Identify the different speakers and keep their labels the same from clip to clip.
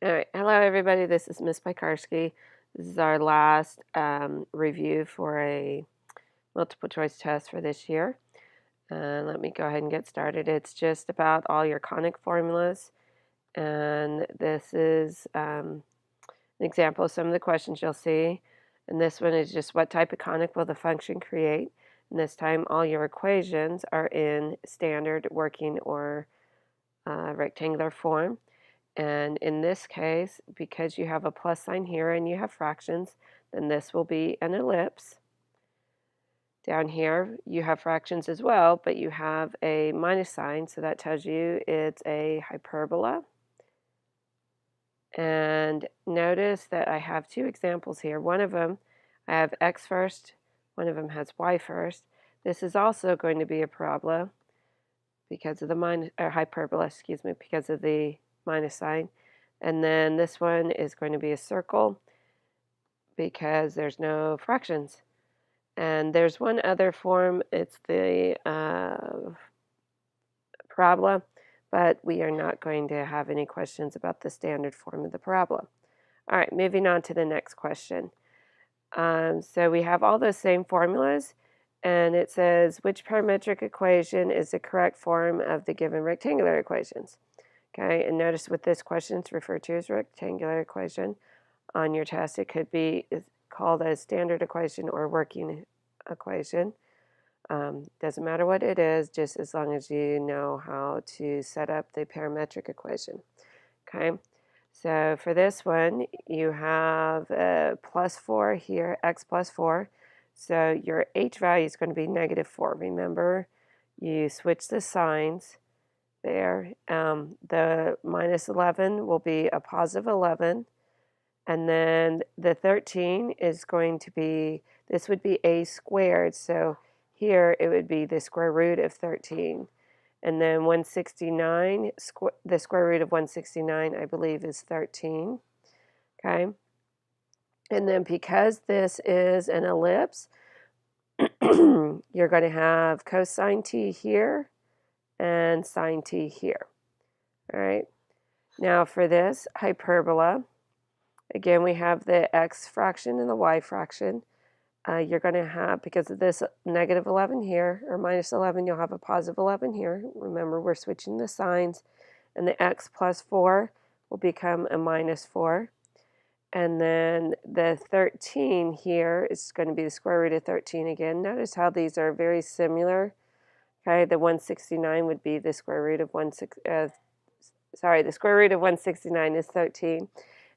Speaker 1: All right, hello everybody. This is Miss Pikarski. This is our last review for a multiple choice test for this year. Let me go ahead and get started. It's just about all your conic formulas, and this is an example of some of the questions you'll see. And this one is just what type of conic will the function create? And this time, all your equations are in standard working or rectangular form. And in this case, because you have a plus sign here and you have fractions, then this will be an ellipse. Down here, you have fractions as well, but you have a minus sign, so that tells you it's a hyperbola. And notice that I have two examples here. One of them, I have x first, one of them has y first. This is also going to be a parabola because of the hyperbola, because of the minus sign. And then this one is going to be a circle because there's no fractions. And there's one other form, it's the parabola, but we are not going to have any questions about the standard form of the parabola. All right, moving on to the next question. So we have all those same formulas, and it says which parametric equation is the correct form of the given rectangular equations. Okay, and notice with this question, it's referred to as rectangular equation. On your test, it could be called a standard equation or working equation. Doesn't matter what it is, just as long as you know how to set up the parametric equation. Okay, so for this one, you have plus 4 here, x plus 4. So your h value is going to be negative 4. Remember, you switch the signs there. The minus 11 will be a positive 11. And then the 13 is going to be, this would be a squared. So here it would be the square root of 13. And then 169, the square root of 169, I believe, is 13. Okay. And then because this is an ellipse, you're going to have cosine t here and sine t here. All right. Now for this hyperbola, again, we have the x fraction and the y fraction. You're going to have, because of this negative 11 here, or minus 11, you'll have a positive 11 here. Remember, we're switching the signs. And the x plus 4 will become a minus 4. And then the 13 here is going to be the square root of 13 again. Notice how these are very similar. Okay, the 169 would be the square root of the square root of 169 is 13.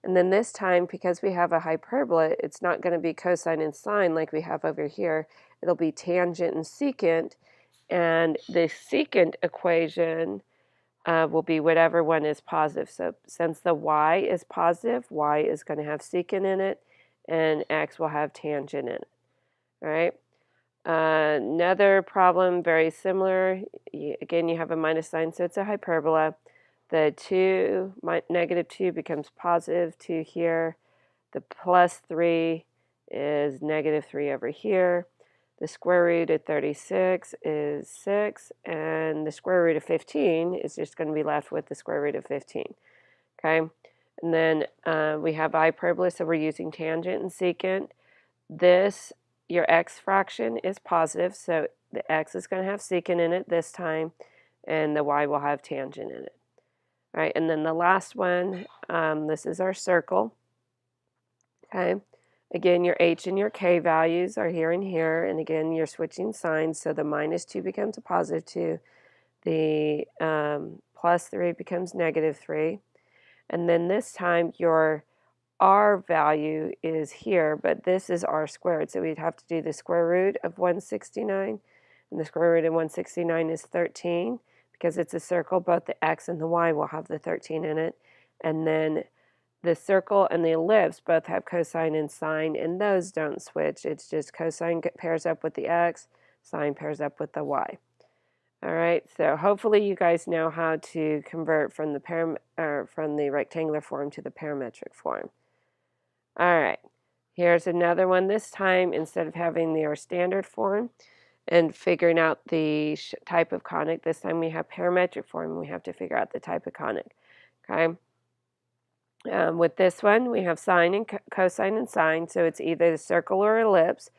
Speaker 1: And then this time, because we have a hyperbola, it's not going to be cosine and sine like we have over here. It'll be tangent and secant. And the secant equation will be whatever one is positive. So since the y is positive, y is going to have secant in it, and x will have tangent in it. All right. Another problem, very similar. Again, you have a minus sign, so it's a hyperbola. The negative 2 becomes positive 2 here. The plus 3 is negative 3 over here. The square root of 36 is 6. And the square root of 15 is just going to be left with the square root of 15. Okay? And then we have hyperbola, so we're using tangent and secant. This, your x fraction is positive, so the x is going to have secant in it this time, and the y will have tangent in it. All right, and then the last one, this is our circle. Okay, again, your h and your k values are here and here, and again, you're switching signs, so the minus 2 becomes a positive 2, the plus 3 becomes negative 3, and then this time your r value is here, but this is r squared, so we'd have to do the square root of 169, and the square root of 169 is 13. Because it's a circle, both the x and the y will have the 13 in it. And then the circle and the ellipse both have cosine and sine, and those don't switch. It's just cosine pairs up with the x, sine pairs up with the y. All right, so hopefully you guys know how to convert from the rectangular form to the parametric form. All right, here's another one. This time, instead of having our standard form and figuring out the type of conic, this time we have parametric form. We have to figure out the type of conic. Okay. With this one, we have sine and cosine and sine, so it's either the circle or ellipse.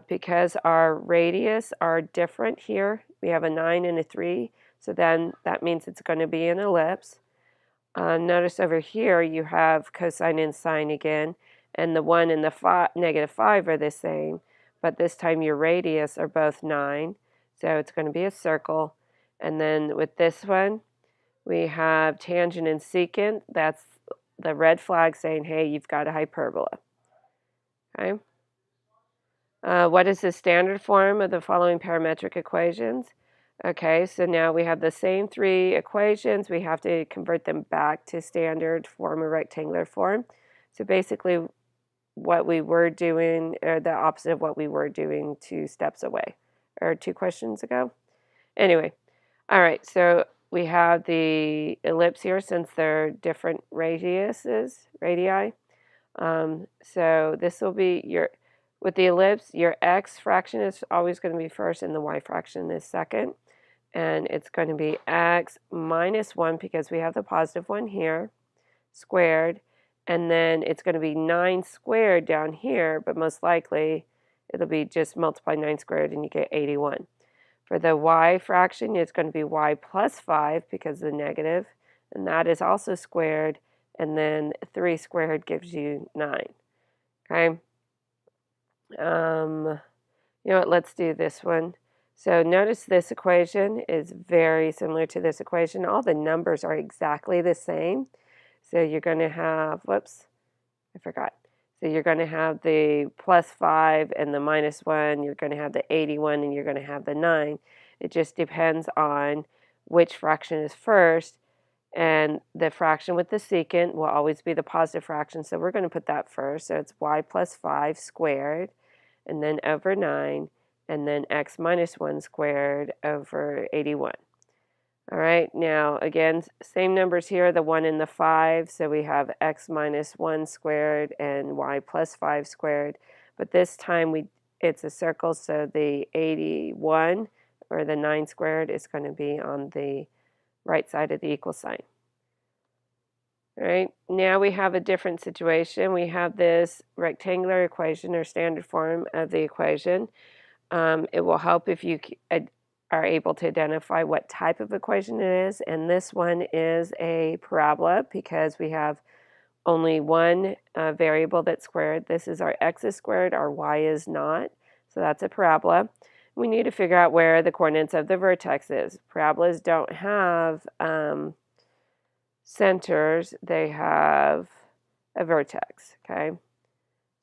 Speaker 1: Because our radius are different here, we have a 9 and a 3, so then that means it's going to be an ellipse. Notice over here you have cosine and sine again, and the 1 and the -5 are the same, but this time your radius are both 9, so it's going to be a circle. And then with this one, we have tangent and secant. That's the red flag saying, hey, you've got a hyperbola. Okay. What is the standard form of the following parametric equations? Okay, so now we have the same three equations. We have to convert them back to standard form or rectangular form. So basically what we were doing, or the opposite of what we were doing 2 steps away, or 2 questions ago. Anyway, all right, so we have the ellipse here since they're different radii. So this will be with the ellipse, your x fraction is always going to be first and the y fraction is second. And it's going to be x minus 1 because we have the positive one here, squared. And then it's going to be 9 squared down here, but most likely it'll be just multiply 9 squared and you get 81. For the y fraction, it's going to be y plus 5 because of the negative, and that is also squared, and then 3 squared gives you 9. Okay? You know what, let's do this one. So notice this equation is very similar to this equation. All the numbers are exactly the same. So you're going to have, whoops, I forgot. So you're going to have the plus 5 and the minus 1. You're going to have the 81 and you're going to have the 9. It just depends on which fraction is first. And the fraction with the secant will always be the positive fraction. So we're going to put that first. So it's y plus 5 squared and then over 9. And then x minus 1 squared over 81. All right, now again, same numbers here, the 1 and the 5, so we have x minus 1 squared and y plus 5 squared, but this time it's a circle, so the 81, or the 9 squared, is going to be on the right side of the equal sign. All right, now we have a different situation. We have this rectangular equation, or standard form of the equation. It will help if you are able to identify what type of equation it is. And this one is a parabola because we have only one variable that's squared. This is our x is squared, our y is not. So that's a parabola. We need to figure out where the coordinates of the vertex is. Parabolas don't have centers. They have a vertex, okay?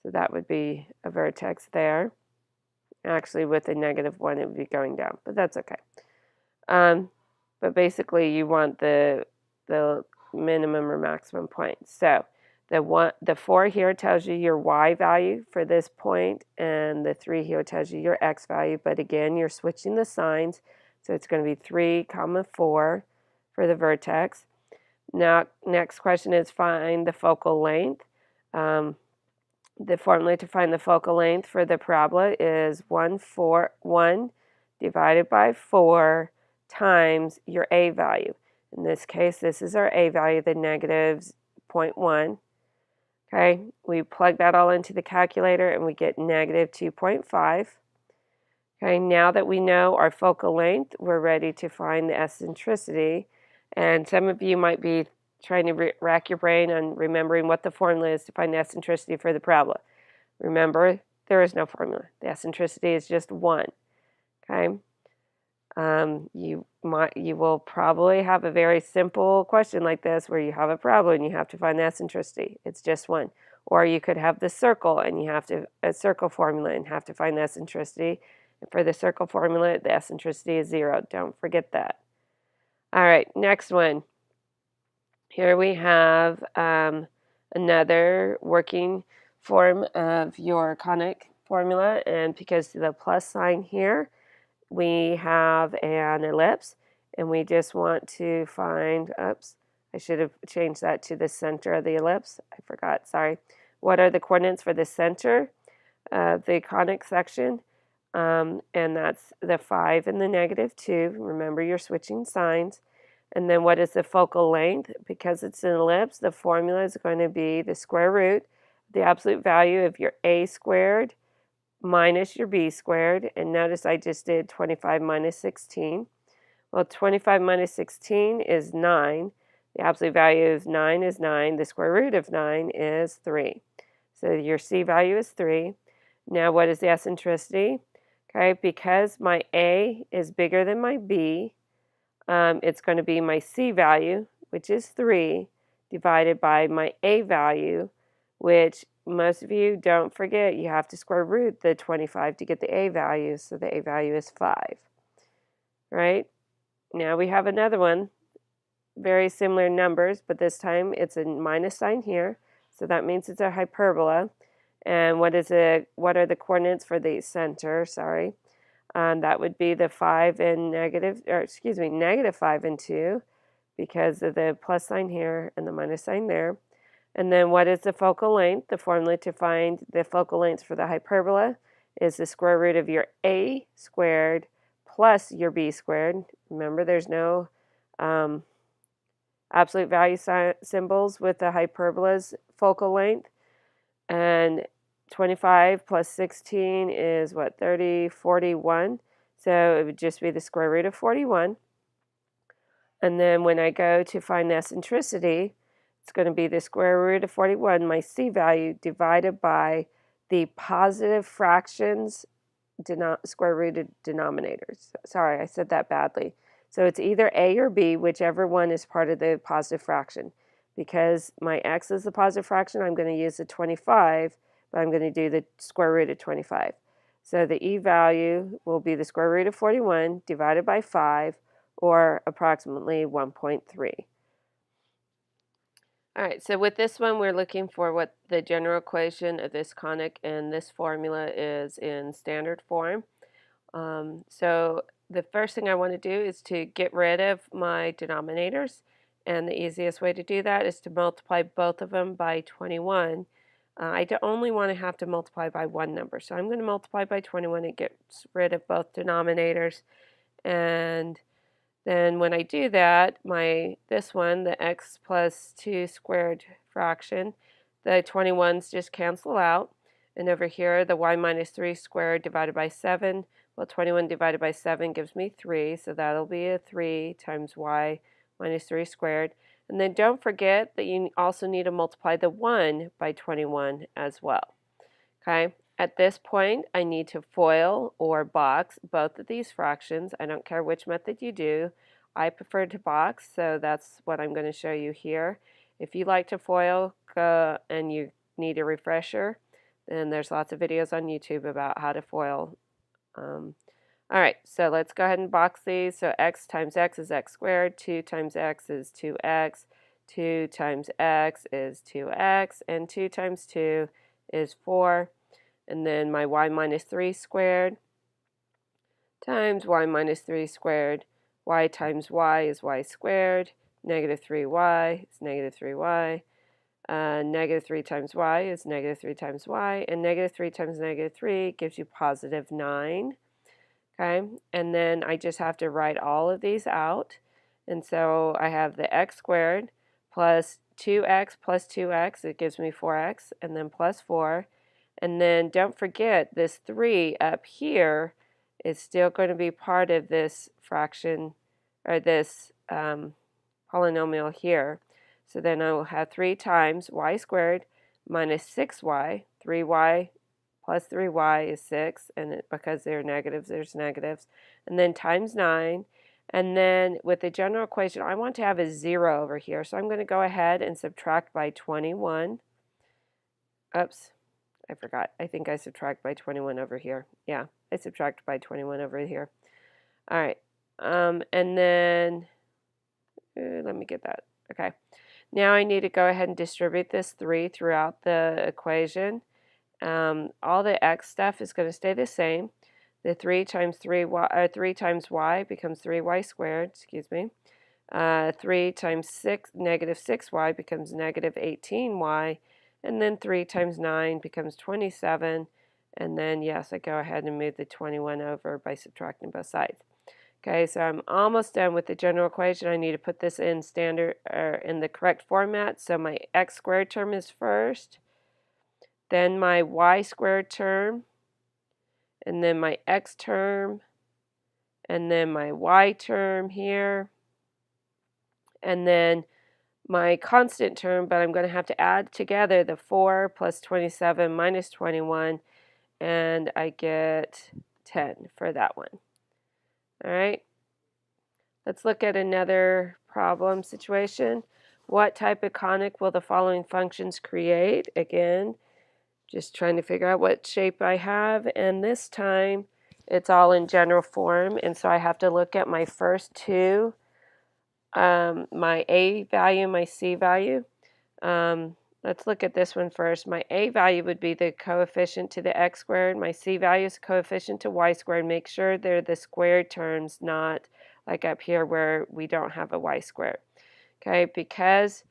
Speaker 1: So that would be a vertex there. Actually, with a -1, it would be going down, but that's okay. But basically, you want the minimum or maximum point. So the 4 here tells you your y value for this point, and the 3 here tells you your x value. But again, you're switching the signs, so it's going to be 3, 4 for the vertex. Now, next question is find the focal length. The formula to find the focal length for the parabola is 1 divided by 4 times your a value. In this case, this is our a value, the negative 0.1. Okay, we plug that all into the calculator and we get negative 2.5. Okay, now that we know our focal length, we're ready to find the eccentricity. And some of you might be trying to rack your brain on remembering what the formula is to find the eccentricity for the parabola. Remember, there is no formula. The eccentricity is just 1. Okay. You will probably have a very simple question like this where you have a parabola and you have to find the eccentricity. It's just 1. Or you could have the circle and you have a circle formula and have to find the eccentricity. And for the circle formula, the eccentricity is 0. Don't forget that. All right, next one. Here we have another working form of your conic formula, and because of the plus sign here, we have an ellipse, and we just want to find, oops, I should have changed that to the center of the ellipse. I forgot, sorry. What are the coordinates for the center of the conic section? And that's the 5 and the -2. Remember, you're switching signs. And then what is the focal length? Because it's an ellipse, the formula is going to be the square root, the absolute value of your a squared minus your b squared. And notice I just did 25 minus 16. Well, 25 minus 16 is 9. The absolute value of 9 is 9. The square root of 9 is 3. So your c value is 3. Now what is the eccentricity? Okay, because my a is bigger than my b, it's going to be my c value, which is 3, divided by my a value, which most of you don't forget, you have to square root the 25 to get the a value, so the a value is 5. Right? Now we have another one, very similar numbers, but this time it's a minus sign here, so that means it's a hyperbola. And what are the coordinates for the center? Sorry. That would be the 5 and negative 5 and 2, because of the plus sign here and the minus sign there. And then what is the focal length? The formula to find the focal length for the hyperbola is the square root of your a squared plus your b squared. Remember, there's no absolute value symbols with the hyperbola's focal length. And 25 plus 16 is what, 30, 41. So it would just be the square root of 41. And then when I go to find the eccentricity, it's going to be the square root of 41, my c value, divided by the positive fractions square rooted denominators. Sorry, I said that badly. So it's either a or b, whichever one is part of the positive fraction. Because my x is the positive fraction, I'm going to use the 25, but I'm going to do the square root of 25. So the e value will be the square root of 41 divided by 5, or approximately 1.3. All right, so with this one, we're looking for what the general equation of this conic and this formula is in standard form. So the first thing I want to do is to get rid of my denominators. And the easiest way to do that is to multiply both of them by 21. I only want to have to multiply by one number. So I'm going to multiply by 21 and get rid of both denominators. And then when I do that, this one, the x plus 2 squared fraction, the 21s just cancel out. And over here, the y minus 3 squared divided by 7. Well, 21 divided by 7 gives me 3, so that'll be a 3 times y minus 3 squared. And then don't forget that you also need to multiply the 1 by 21 as well. Okay, at this point, I need to FOIL or box both of these fractions. I don't care which method you do. I prefer to box, so that's what I'm going to show you here. If you like to FOIL and you need a refresher, then there's lots of videos on YouTube about how to FOIL. All right, so let's go ahead and box these. So x times x is x squared, 2 times x is 2x, 2 times x is 2x, and 2 times 2 is 4. And then my y minus 3 squared times y minus 3 squared. Y times y is y squared. Negative 3y is negative 3y. Negative 3 times y is negative 3 times y. And negative 3 times negative 3 gives you positive 9. Okay, and then I just have to write all of these out. And so I have the x squared plus 2x plus 2x, it gives me 4x, and then plus 4. And then don't forget, this 3 up here is still going to be part of this fraction, or this polynomial here. So then I will have 3 times y squared minus 6y, 3y plus 3y is 6, and because they're negatives, there's negatives. And then times 9. And then with the general equation, I want to have a 0 over here. So I'm going to go ahead and subtract by 21. Oops, I forgot. I think I subtract by 21 over here. Yeah, I subtract by 21 over here. All right. And then, let me get that. Okay. Now I need to go ahead and distribute this 3 throughout the equation. All the x stuff is going to stay the same. The 3 times 3 times y becomes 3y squared, excuse me. 3 times negative 6y becomes negative 18y. And then 3 times 9 becomes 27. And then, yes, I go ahead and move the 21 over by subtracting both sides. Okay, so I'm almost done with the general equation. I need to put this in standard or in the correct format. So my x squared term is first, then my y squared term, and then my x term, and then my y term here, and then my constant term, but I'm going to have to add together the 4 plus 27 minus 21, and I get 10 for that one. All right, let's look at another problem situation. What type of conic will the following functions create? Again, just trying to figure out what shape I have, and this time it's all in general form, and so I have to look at my first two, my a value, my c value. Let's look at this one first. My a value would be the coefficient to the x squared. My c value is coefficient to y squared. Make sure they're the squared terms, not like up here where we don't have a y squared. Okay, because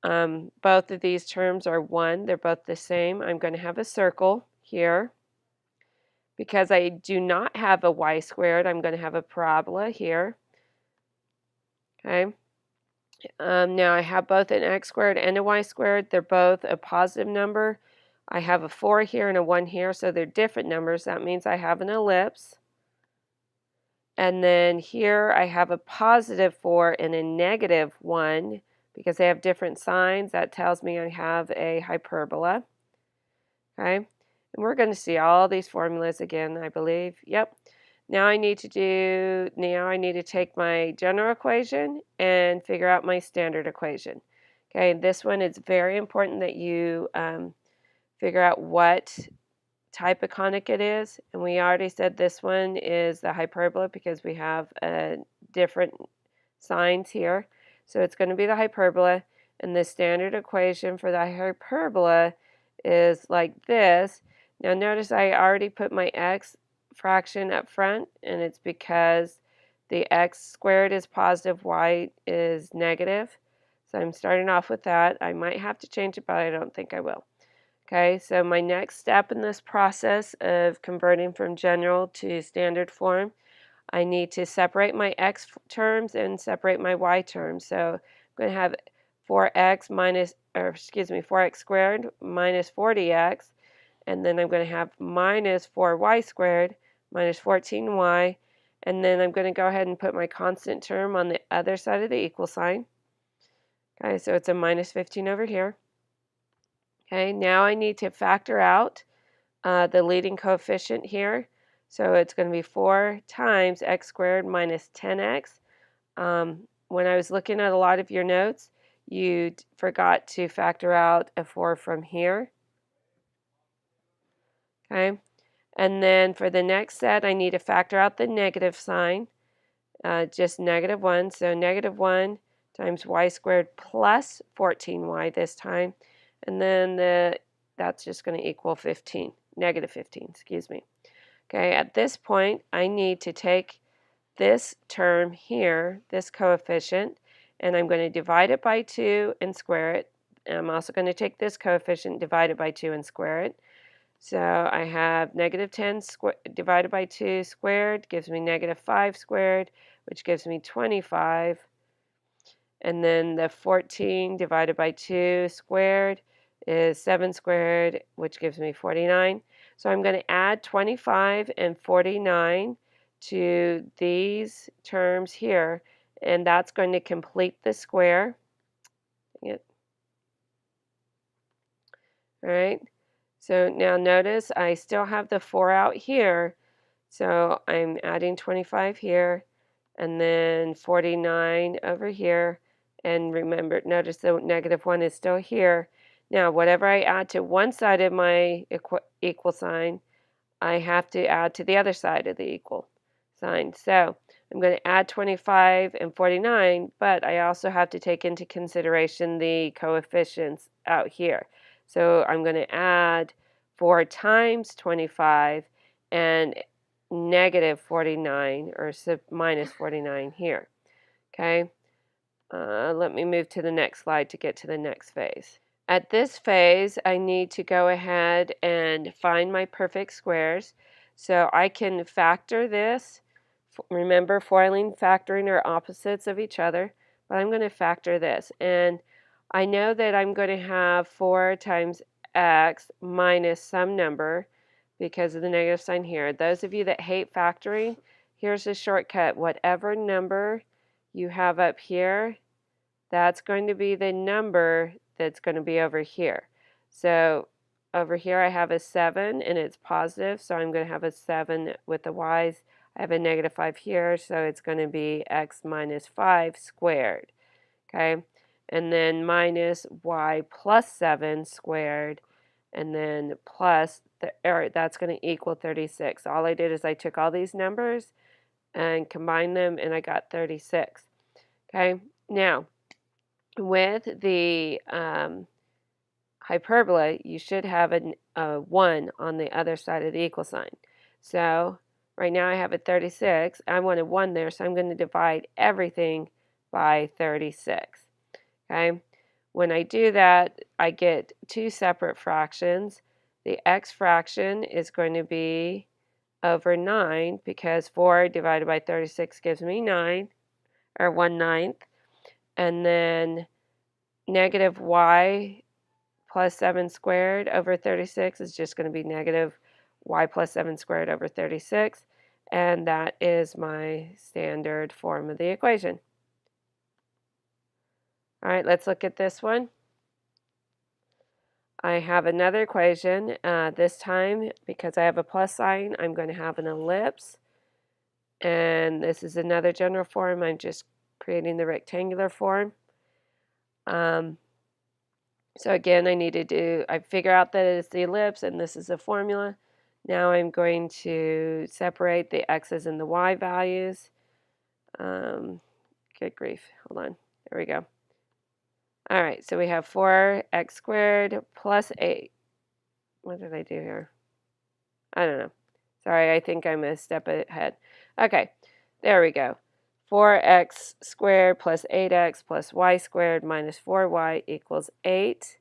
Speaker 1: both of these terms are 1, they're both the same, I'm going to have a circle here. Because I do not have a y squared, I'm going to have a parabola here. Okay. Now I have both an x squared and a y squared. They're both a positive number. I have a 4 here and a 1 here, so they're different numbers. That means I have an ellipse. And then here I have a positive 4 and a negative 1. Because they have different signs, that tells me I have a hyperbola. Okay, and we're going to see all these formulas again, I believe. Yep. Now I need to take my general equation and figure out my standard equation. Okay, this one is very important that you figure out what type of conic it is. And we already said this one is the hyperbola because we have different signs here. So it's going to be the hyperbola, and the standard equation for the hyperbola is like this. Now notice I already put my x fraction up front, and it's because the x squared is positive, y is negative. So I'm starting off with that. I might have to change it, but I don't think I will. Okay, so my next step in this process of converting from general to standard form, I need to separate my x terms and separate my y terms. So I'm going to have 4x squared minus 40x, and then I'm going to have minus 4y squared minus 14y, and then I'm going to go ahead and put my constant term on the other side of the equal sign. Okay, so it's a minus 15 over here. Okay, now I need to factor out the leading coefficient here. So it's going to be 4 times x squared minus 10x. When I was looking at a lot of your notes, you forgot to factor out a 4 from here. Okay, and then for the next set, I need to factor out the negative sign, just negative 1. So negative 1 times y squared plus 14y this time. And then that's just going to equal 15, negative 15, excuse me. Okay, at this point, I need to take this term here, this coefficient, and I'm going to divide it by 2 and square it. And I'm also going to take this coefficient, divide it by 2 and square it. So I have negative 10 divided by 2 squared gives me negative 5 squared, which gives me 25. And then the 14 divided by 2 squared is 7 squared, which gives me 49. So I'm going to add 25 and 49 to these terms here, and that's going to complete the square. All right. So now notice I still have the 4 out here, so I'm adding 25 here, and then 49 over here. And remember, notice the negative 1 is still here. Now, whatever I add to one side of my equal sign, I have to add to the other side of the equal sign. So I'm going to add 25 and 49, but I also have to take into consideration the coefficients out here. So I'm going to add 4 times 25 and negative 49, or minus 49 here. Okay. Let me move to the next slide to get to the next phase. At this phase, I need to go ahead and find my perfect squares. So I can factor this Remember, foiling, factoring are opposites of each other, but I'm going to factor this. And I know that I'm going to have 4 times x minus some number because of the negative sign here. Those of you that hate factoring, here's a shortcut. Whatever number you have up here, that's going to be the number that's going to be over here. So over here I have a 7 and it's positive, so I'm going to have a 7 with the y's. I have a negative 5 here, so it's going to be x minus 5 squared. Okay, and then minus y plus 7 squared, and then plus, that's going to equal 36. All I did is I took all these numbers and combined them, and I got 36. Okay, now with the hyperbola, you should have a 1 on the other side of the equal sign. So right now I have a 36. I want a 1 there, so I'm going to divide everything by 36. Okay, when I do that, I get 2 separate fractions. The x fraction is going to be over 9 because 4 divided by 36 gives me 9, or 1/9. And then negative y plus 7 squared over 36 is just going to be negative y plus 7 squared over 36. And that is my standard form of the equation. All right, let's look at this one. I have another equation. This time, because I have a plus sign, I'm going to have an ellipse. And this is another general form. I'm just creating the rectangular form. So again, I figure out that it's the ellipse, and this is a formula. Now I'm going to separate the x's and the y values. Good grief. Hold on. There we go. All right, so we have 4x squared plus 8. What did I do here? I don't know. Sorry, I think I'm a step ahead. Okay, there we go. 4x squared plus 8x plus y squared minus 4y equals 8.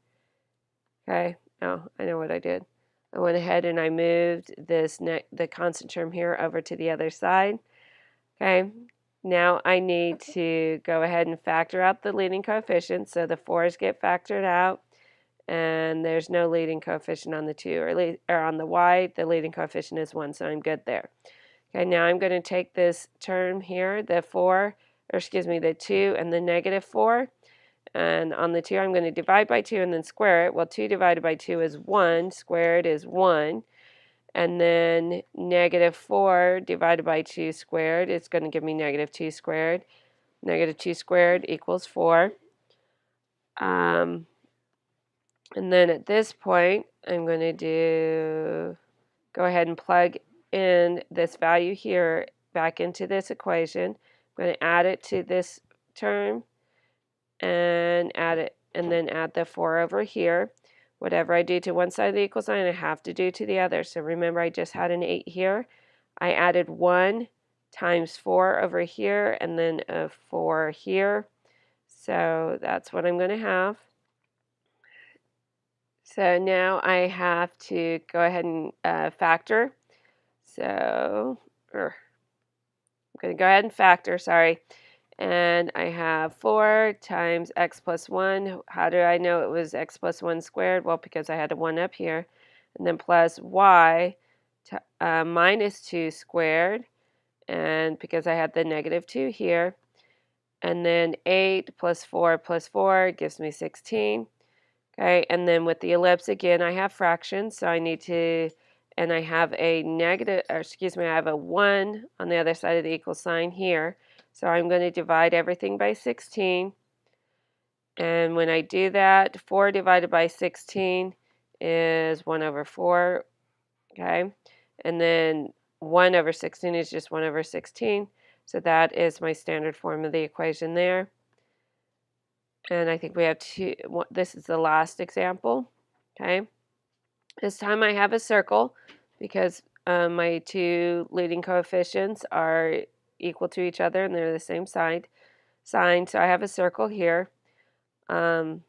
Speaker 1: Okay, oh, I know what I did. I went ahead and I moved the constant term here over to the other side. Okay, now I need to go ahead and factor out the leading coefficients. So the 4's get factored out, and there's no leading coefficient on the 2, or on the y, the leading coefficient is 1, so I'm good there. Okay, now I'm going to take this term here, the 2 and the negative 4, and on the 2 I'm going to divide by 2 and then square it. Well, 2 divided by 2 is 1, squared is 1. And then negative 4 divided by 2 squared is going to give me negative 2 squared. Negative 2 squared equals 4. And then at this point, I'm going to go ahead and plug in this value here back into this equation. I'm going to add it to this term and add it, and then add the 4 over here. Whatever I do to one side of the equal sign, I have to do to the other. So remember, I just had an 8 here. I added 1 times 4 over here, and then a 4 here. So that's what I'm going to have. So now I have to go ahead and factor. So I'm going to go ahead and factor, sorry. And I have 4 times x plus 1. How do I know it was x plus 1 squared? Well, because I had a 1 up here. And then plus y minus 2 squared. And because I had the negative 2 here. And then 8 plus 4 gives me 16. Okay, and then with the ellipse again, I have fractions. So I need to, and I have a I have a 1 on the other side of the equal sign here. So I'm going to divide everything by 16. And when I do that, 4 divided by 16 is 1 over 4. Okay. And then 1 over 16 is just 1 over 16. So that is my standard form of the equation there. And I think we have this is the last example. Okay. This time I have a circle because my 2 leading coefficients are equal to each other and they're the same sign. So I have a circle here. Okay.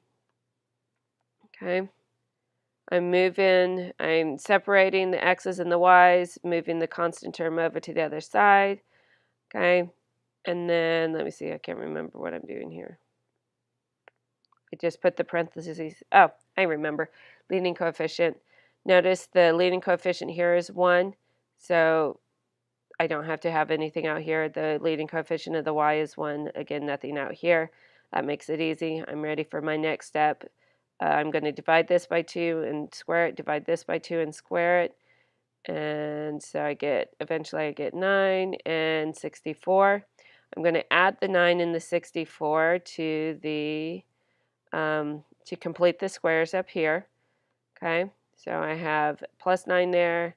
Speaker 1: I'm separating the x's and the y's, moving the constant term over to the other side. Okay, and then let me see, I can't remember what I'm doing here. I just put the parentheses. Oh, I remember. Leading coefficient. Notice the leading coefficient here is 1, so I don't have to have anything out here. The leading coefficient of the y is 1. Again, nothing out here. That makes it easy. I'm ready for my next step. I'm going to divide this by 2 and square it, divide this by 2 and square it. And so eventually I get 9 and 64. I'm going to add the 9 and the 64 to complete the squares up here. Okay, so I have plus 9 there,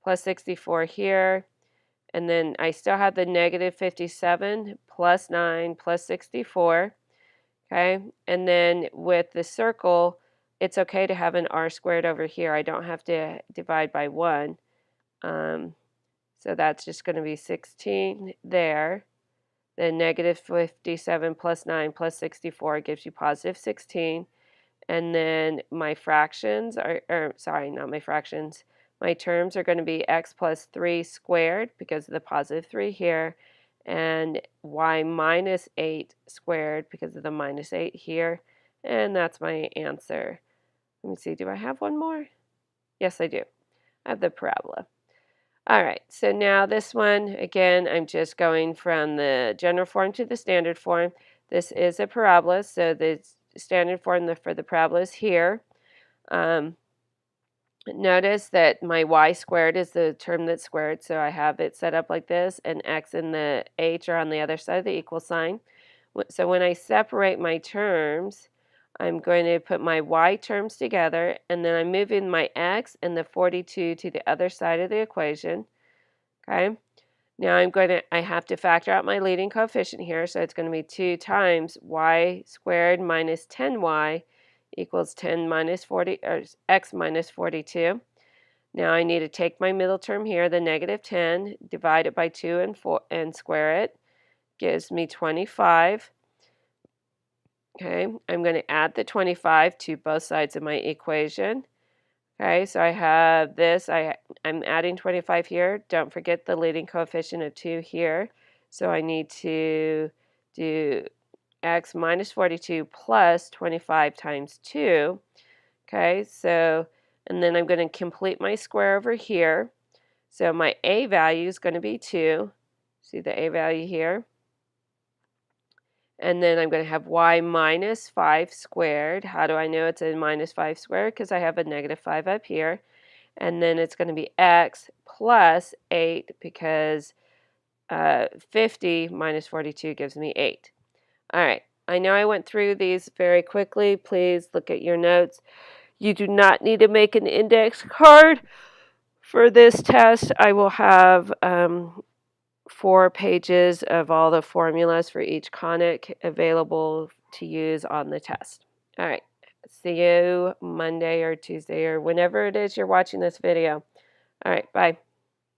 Speaker 1: plus 64 here, and then I still have the negative 57 plus 9 plus 64. Okay, and then with the circle, it's okay to have an r squared over here. I don't have to divide by 1. So that's just going to be 16 there. Then negative 57 plus 9 plus 64 gives you positive 16. And then my fractions sorry, not my fractions. My terms are going to be x plus 3 squared because of the positive 3 here, and y minus 8 squared because of the minus 8 here. And that's my answer. Let me see, do I have one more? Yes, I do. I have the parabola. All right, so now this one, again, I'm just going from the general form to the standard form. This is a parabola, so the standard form for the parabola is here. Notice that my y squared is the term that's squared, so I have it set up like this, and x and the h are on the other side of the equal sign. So when I separate my terms, I'm going to put my y terms together, and then I'm moving my x and the 42 to the other side of the equation. Okay. Now I have to factor out my leading coefficient here, so it's going to be 2 times y squared minus 10y equals 10 minus 40, or x minus 42. Now I need to take my middle term here, the negative 10, divide it by 2 and square it. Gives me 25. Okay, I'm going to add the 25 to both sides of my equation. Okay, so I have this. I'm adding 25 here. Don't forget the leading coefficient of 2 here. So I need to do x minus 42 plus 25 times 2. Okay, so, and then I'm going to complete my square over here. So my a value is going to be 2. See the a value here? And then I'm going to have y minus 5 squared. How do I know it's a minus 5 squared? Because I have a negative 5 up here. And then it's going to be x plus 8 because 50 minus 42 gives me 8. All right, I know I went through these very quickly. Please look at your notes. You do not need to make an index card for this test. I will have 4 pages of all the formulas for each conic available to use on the test. All right, see you Monday or Tuesday or whenever it is you're watching this video. All right, bye.